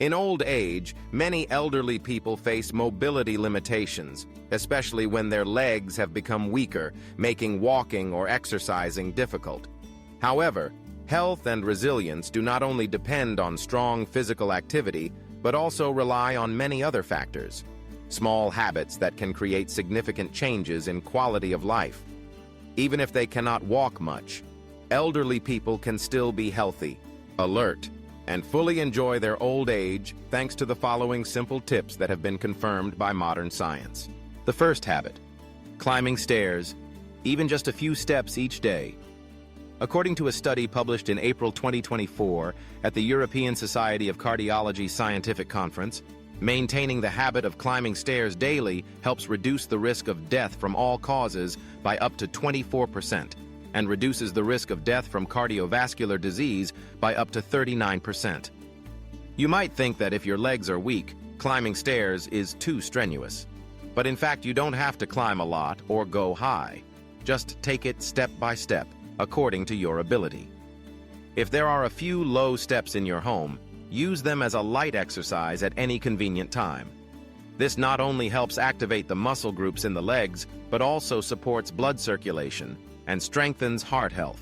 In old age, many elderly people face mobility limitations, especially when their legs have become weaker, making walking or exercising difficult. However, health and resilience do not only depend on strong physical activity, but also rely on many other factors, small habits that can create significant changes in quality of life. Even if they cannot walk much, elderly people can still be healthy, alert, and fully enjoy their old age thanks to the following simple tips that have been confirmed by modern science. The first habit: climbing stairs, even just a few steps each day. According to a study published in April 2024 at the European Society of Cardiology Scientific Conference, maintaining the habit of climbing stairs daily helps reduce the risk of death from all causes by up to 24%. And reduces the risk of death from cardiovascular disease by up to 39%. You might think that if your legs are weak, climbing stairs is too strenuous. But in fact, you don't have to climb a lot or go high. Just take it step by step, according to your ability. If there are a few low steps in your home, use them as a light exercise at any convenient time. This not only helps activate the muscle groups in the legs, but also supports blood circulation and strengthens heart health.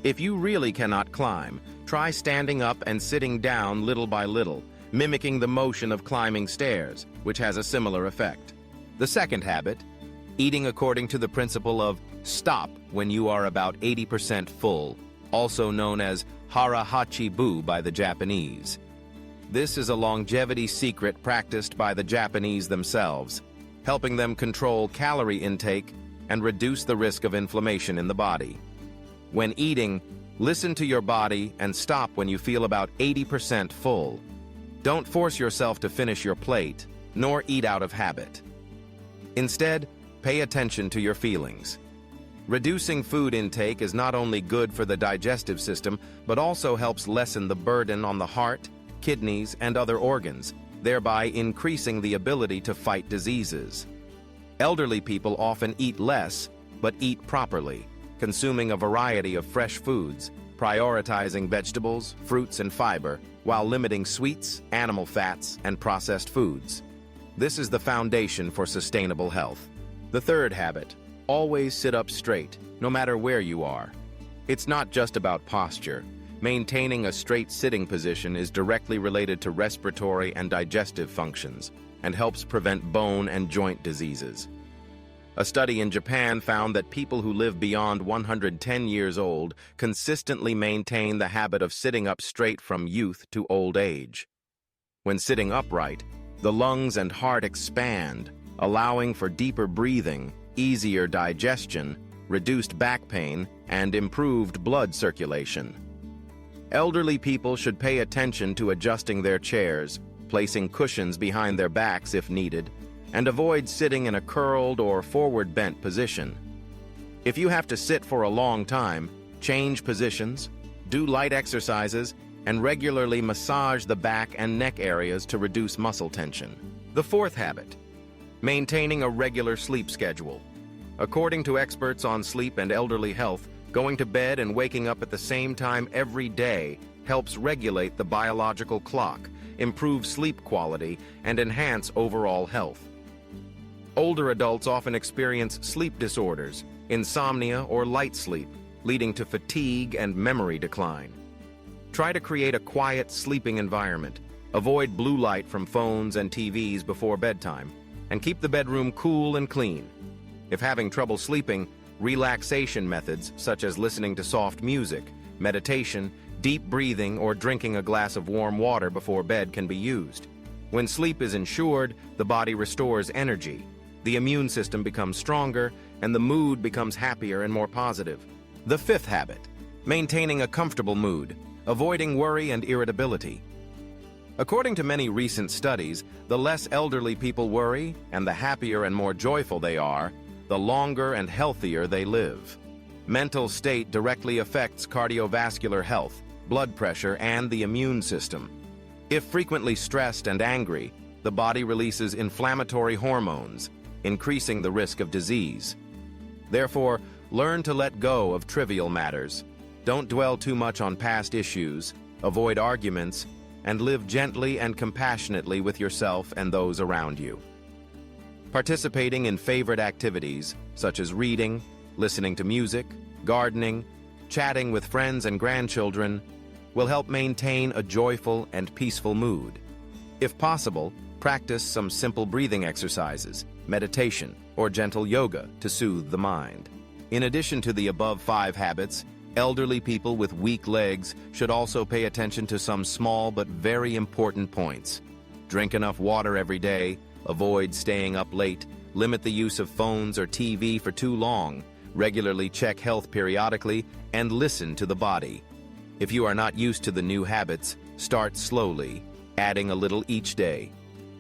If you really cannot climb, try standing up and sitting down little by little, mimicking the motion of climbing stairs, which has a similar effect. The second habit: eating according to the principle of stop when you are about 80% full, also known as hara hachi bu by the Japanese. This is a longevity secret practiced by the Japanese themselves, helping them control calorie intake and reduce the risk of inflammation in the body. When eating, listen to your body and stop when you feel about 80% full. Don't force yourself to finish your plate, nor eat out of habit. Instead, pay attention to your feelings. Reducing food intake is not only good for the digestive system, but also helps lessen the burden on the heart, kidneys, and other organs, thereby increasing the ability to fight diseases. Elderly people often eat less, but eat properly, consuming a variety of fresh foods, prioritizing vegetables, fruits, and fiber, while limiting sweets, animal fats, and processed foods. This is the foundation for sustainable health. The third habit: always sit up straight, no matter where you are. It's not just about posture. Maintaining a straight sitting position is directly related to respiratory and digestive functions, and helps prevent bone and joint diseases. A study in Japan found that people who live beyond 110 years old consistently maintain the habit of sitting up straight from youth to old age. When sitting upright, the lungs and heart expand, allowing for deeper breathing, easier digestion, reduced back pain, and improved blood circulation. Elderly people should pay attention to adjusting their chairs, placing cushions behind their backs if needed, and avoid sitting in a curled or forward-bent position. If you have to sit for a long time, change positions, do light exercises, and regularly massage the back and neck areas to reduce muscle tension. The fourth habit: maintaining a regular sleep schedule. According to experts on sleep and elderly health, going to bed and waking up at the same time every day helps regulate the biological clock, improve sleep quality, and enhance overall health. Older adults often experience sleep disorders, insomnia, or light sleep, leading to fatigue and memory decline. Try to create a quiet sleeping environment, avoid blue light from phones and TVs before bedtime, and keep the bedroom cool and clean. If having trouble sleeping, relaxation methods such as listening to soft music, meditation, deep breathing, or drinking a glass of warm water before bed can be used. When sleep is ensured, the body restores energy, the immune system becomes stronger, and the mood becomes happier and more positive. The fifth habit: maintaining a comfortable mood, avoiding worry and irritability. According to many recent studies, the less elderly people worry and the happier and more joyful they are, the longer and healthier they live. Mental state directly affects cardiovascular health, blood pressure, and the immune system. If frequently stressed and angry, the body releases inflammatory hormones, increasing the risk of disease. Therefore, learn to let go of trivial matters. Don't dwell too much on past issues, avoid arguments, and live gently and compassionately with yourself and those around you. Participating in favorite activities, such as reading, listening to music, gardening, chatting with friends and grandchildren, will help maintain a joyful and peaceful mood. If possible, practice some simple breathing exercises, meditation, or gentle yoga to soothe the mind. In addition to the above 5 habits, elderly people with weak legs should also pay attention to some small but very important points. Drink enough water every day, avoid staying up late, limit the use of phones or TV for too long, regularly check health periodically, and listen to the body. If you are not used to the new habits, start slowly, adding a little each day.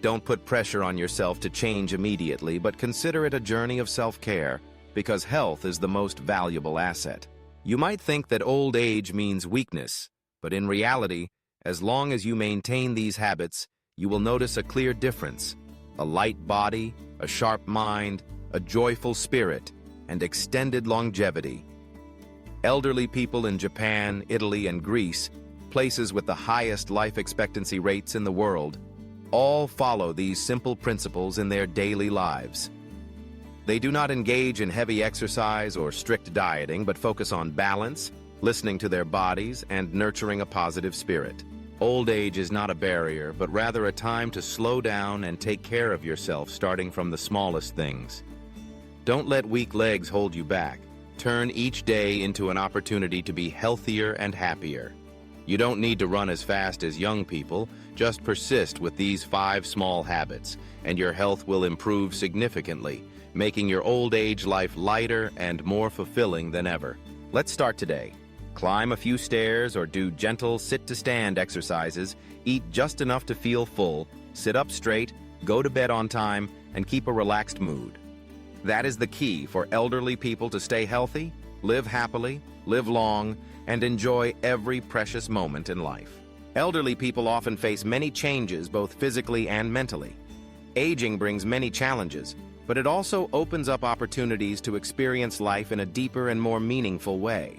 Don't put pressure on yourself to change immediately, but consider it a journey of self-care, because health is the most valuable asset. You might think that old age means weakness, but in reality, as long as you maintain these habits, you will notice a clear difference: a light body, a sharp mind, a joyful spirit, and extended longevity. Elderly people in Japan, Italy, and Greece, places with the highest life expectancy rates in the world, all follow these simple principles in their daily lives. They do not engage in heavy exercise or strict dieting, but focus on balance, listening to their bodies, and nurturing a positive spirit. Old age is not a barrier, but rather a time to slow down and take care of yourself, starting from the smallest things. Don't let weak legs hold you back. Turn each day into an opportunity to be healthier and happier. You don't need to run as fast as young people, just persist with these 5 small habits, and your health will improve significantly, making your old age life lighter and more fulfilling than ever. Let's start today. Climb a few stairs or do gentle sit-to-stand exercises, eat just enough to feel full, sit up straight, go to bed on time, and keep a relaxed mood. That is the key for elderly people to stay healthy, live happily, live long, and enjoy every precious moment in life. Elderly people often face many changes, both physically and mentally. Aging brings many challenges, but it also opens up opportunities to experience life in a deeper and more meaningful way.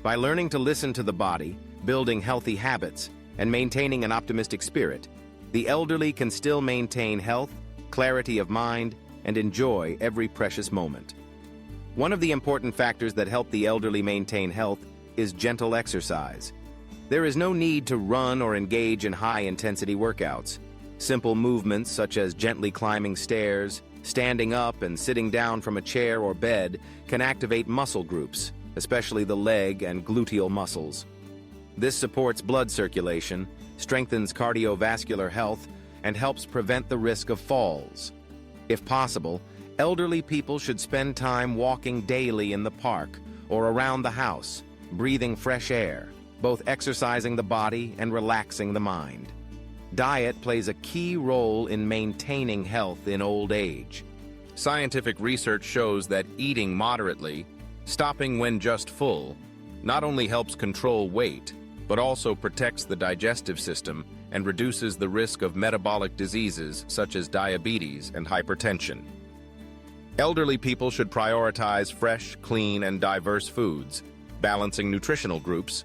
By learning to listen to the body, building healthy habits, and maintaining an optimistic spirit, the elderly can still maintain health, clarity of mind, and enjoy every precious moment. One of the important factors that help the elderly maintain health is gentle exercise. There is no need to run or engage in high-intensity workouts. Simple movements such as gently climbing stairs, standing up, and sitting down from a chair or bed can activate muscle groups, especially the leg and gluteal muscles. This supports blood circulation, strengthens cardiovascular health, and helps prevent the risk of falls. If possible, elderly people should spend time walking daily in the park or around the house, breathing fresh air, both exercising the body and relaxing the mind. Diet plays a key role in maintaining health in old age. Scientific research shows that eating moderately, stopping when just full, not only helps control weight, but also protects the digestive system and reduces the risk of metabolic diseases such as diabetes and hypertension. Elderly people should prioritize fresh, clean, and diverse foods, balancing nutritional groups: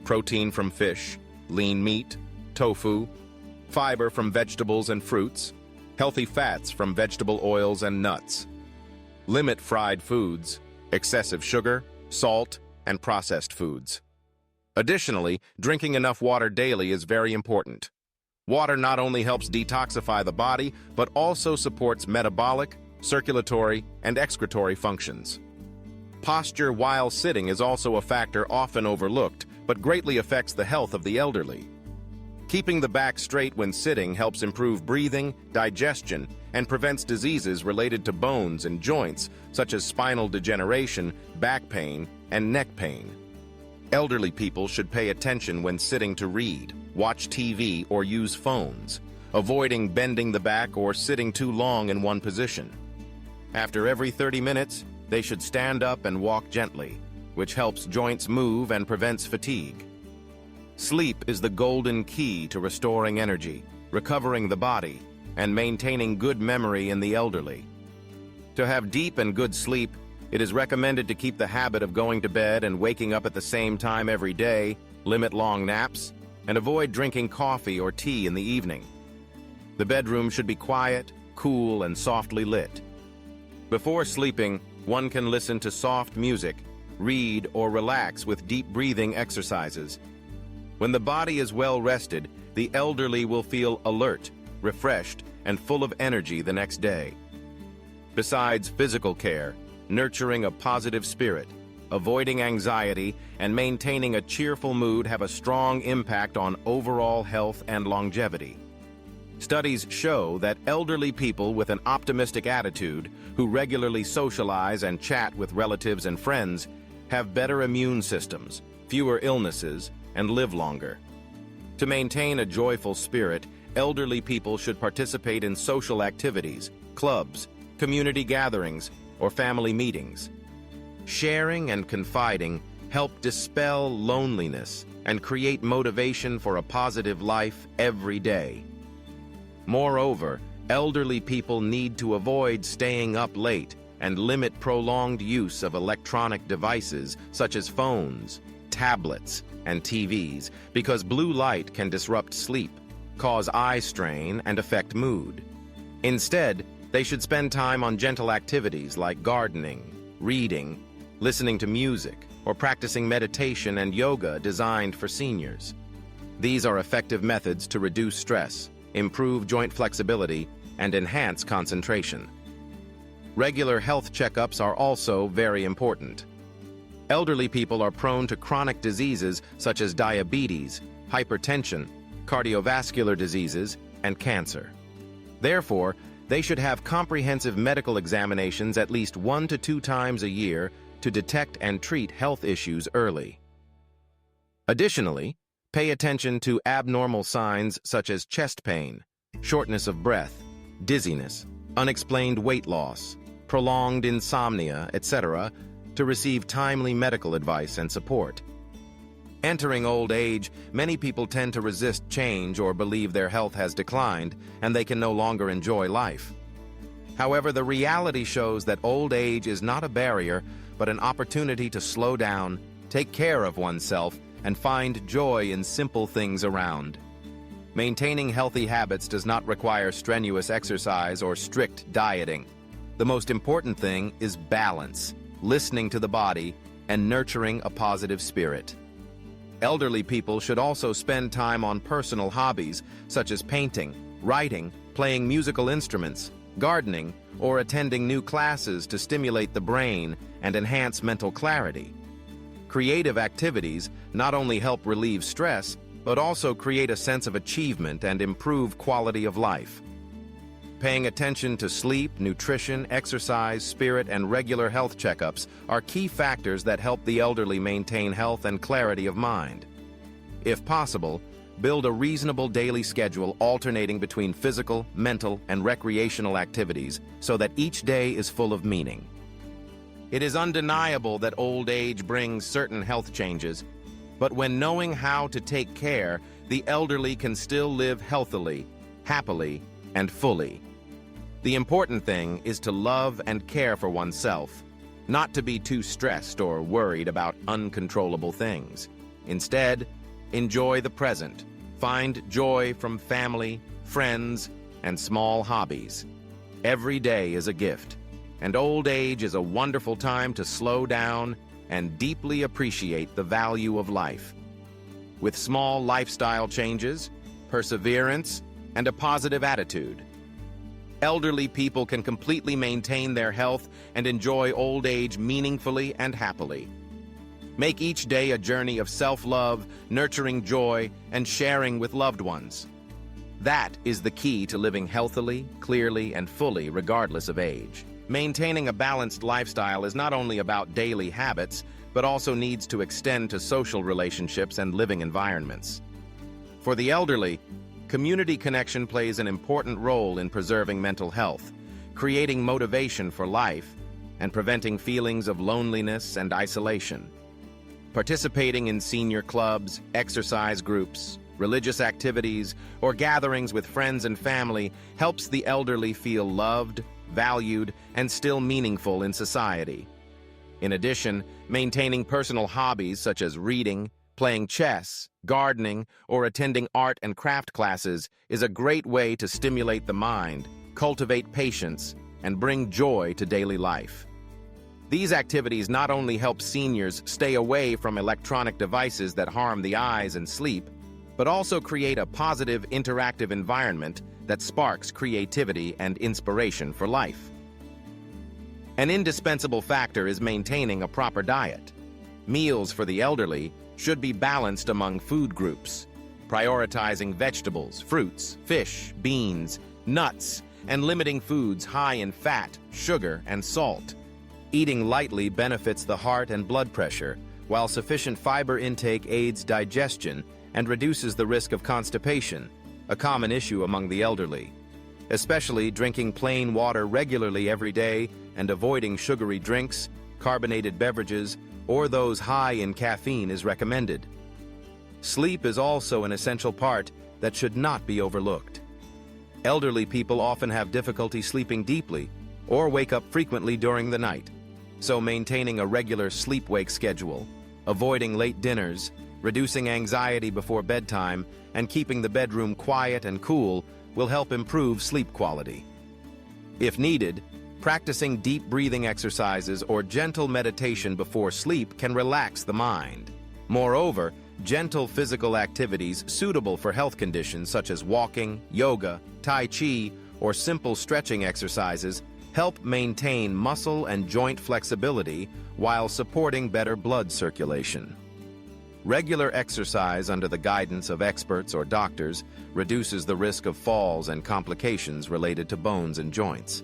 protein from fish, lean meat, tofu, fiber from vegetables and fruits, healthy fats from vegetable oils and nuts. Limit fried foods, excessive sugar, salt, and processed foods. Additionally, drinking enough water daily is very important. Water not only helps detoxify the body, but also supports metabolic, circulatory, and excretory functions. Posture while sitting is also a factor often overlooked, but greatly affects the health of the elderly. Keeping the back straight when sitting helps improve breathing, digestion, and prevents diseases related to bones and joints, such as spinal degeneration, back pain, and neck pain. Elderly people should pay attention when sitting to read, watch TV, or use phones, avoiding bending the back or sitting too long in one position. After every 30 minutes, they should stand up and walk gently, which helps joints move and prevents fatigue. Sleep is the golden key to restoring energy, recovering the body, and maintaining good memory in the elderly. To have deep and good sleep, it is recommended to keep the habit of going to bed and waking up at the same time every day, limit long naps, and avoid drinking coffee or tea in the evening. The bedroom should be quiet, cool, and softly lit. Before sleeping, one can listen to soft music, read, or relax with deep breathing exercises. When the body is well rested, the elderly will feel alert, refreshed, and full of energy the next day. Besides physical care, nurturing a positive spirit, avoiding anxiety, and maintaining a cheerful mood have a strong impact on overall health and longevity. Studies show that elderly people with an optimistic attitude, who regularly socialize and chat with relatives and friends, have better immune systems, fewer illnesses, and live longer. To maintain a joyful spirit, elderly people should participate in social activities, clubs, community gatherings, or family meetings. Sharing and confiding help dispel loneliness and create motivation for a positive life every day. Moreover, elderly people need to avoid staying up late and limit prolonged use of electronic devices such as phones, tablets, and TVs because blue light can disrupt sleep, cause eye strain, and affect mood. Instead, they should spend time on gentle activities like gardening, reading, listening to music, or practicing meditation and yoga designed for seniors. These are effective methods to reduce stress, improve joint flexibility, and enhance concentration. Regular health checkups are also very important. Elderly people are prone to chronic diseases such as diabetes, hypertension, cardiovascular diseases, and cancer. Therefore, they should have comprehensive medical examinations at least 1 to 2 times a year to detect and treat health issues early. Additionally, pay attention to abnormal signs such as chest pain, shortness of breath, dizziness, unexplained weight loss, prolonged insomnia, etc., to receive timely medical advice and support. Entering old age, many people tend to resist change or believe their health has declined and they can no longer enjoy life. However, the reality shows that old age is not a barrier, but an opportunity to slow down, take care of oneself, and find joy in simple things around. Maintaining healthy habits does not require strenuous exercise or strict dieting. The most important thing is balance, listening to the body, and nurturing a positive spirit. Elderly people should also spend time on personal hobbies such as painting, writing, playing musical instruments, gardening, or attending new classes to stimulate the brain and enhance mental clarity. Creative activities not only help relieve stress, but also create a sense of achievement and improve quality of life. Paying attention to sleep, nutrition, exercise, spirit, and regular health checkups are key factors that help the elderly maintain health and clarity of mind. If possible, build a reasonable daily schedule alternating between physical, mental, and recreational activities so that each day is full of meaning. It is undeniable that old age brings certain health changes, but when knowing how to take care, the elderly can still live healthily, happily, and fully. The important thing is to love and care for oneself, not to be too stressed or worried about uncontrollable things. Instead, enjoy the present. Find joy from family, friends, and small hobbies. Every day is a gift, and old age is a wonderful time to slow down and deeply appreciate the value of life. With small lifestyle changes, perseverance, and a positive attitude, elderly people can completely maintain their health and enjoy old age meaningfully and happily. Make each day a journey of self-love, nurturing joy, and sharing with loved ones. That is the key to living healthily, clearly, and fully regardless of age. Maintaining a balanced lifestyle is not only about daily habits, but also needs to extend to social relationships and living environments. For the elderly, community connection plays an important role in preserving mental health, creating motivation for life, and preventing feelings of loneliness and isolation. Participating in senior clubs, exercise groups, religious activities, or gatherings with friends and family helps the elderly feel loved, valued, and still meaningful in society. In addition, maintaining personal hobbies such as reading, Playing chess, gardening, or attending art and craft classes is a great way to stimulate the mind, cultivate patience, and bring joy to daily life. These activities not only help seniors stay away from electronic devices that harm the eyes and sleep, but also create a positive, interactive environment that sparks creativity and inspiration for life. An indispensable factor is maintaining a proper diet. Meals for the elderly should be balanced among food groups, prioritizing vegetables, fruits, fish, beans, nuts, and limiting foods high in fat, sugar, and salt. Eating lightly benefits the heart and blood pressure, while sufficient fiber intake aids digestion and reduces the risk of constipation, a common issue among the elderly. Especially drinking plain water regularly every day and avoiding sugary drinks, carbonated beverages, or those high in caffeine is recommended. Sleep is also an essential part that should not be overlooked. Elderly people often have difficulty sleeping deeply or wake up frequently during the night, so maintaining a regular sleep-wake schedule, avoiding late dinners, reducing anxiety before bedtime, and keeping the bedroom quiet and cool will help improve sleep quality. If needed, practicing deep breathing exercises or gentle meditation before sleep can relax the mind. Moreover, gentle physical activities suitable for health conditions such as walking, yoga, tai chi, or simple stretching exercises help maintain muscle and joint flexibility while supporting better blood circulation. Regular exercise under the guidance of experts or doctors reduces the risk of falls and complications related to bones and joints.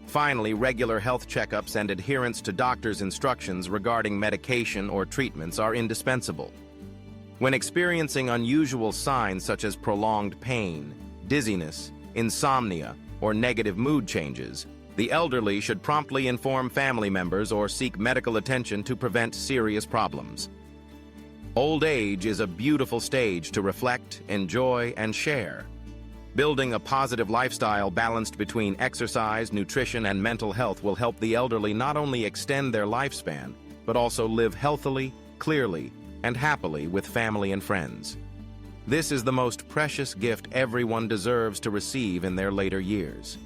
Finally, regular health checkups and adherence to doctors' instructions regarding medication or treatments are indispensable. When experiencing unusual signs such as prolonged pain, dizziness, insomnia, or negative mood changes, the elderly should promptly inform family members or seek medical attention to prevent serious problems. Old age is a beautiful stage to reflect, enjoy, and share. Building a positive lifestyle balanced between exercise, nutrition, and mental health will help the elderly not only extend their lifespan, but also live healthily, clearly, and happily with family and friends. This is the most precious gift everyone deserves to receive in their later years.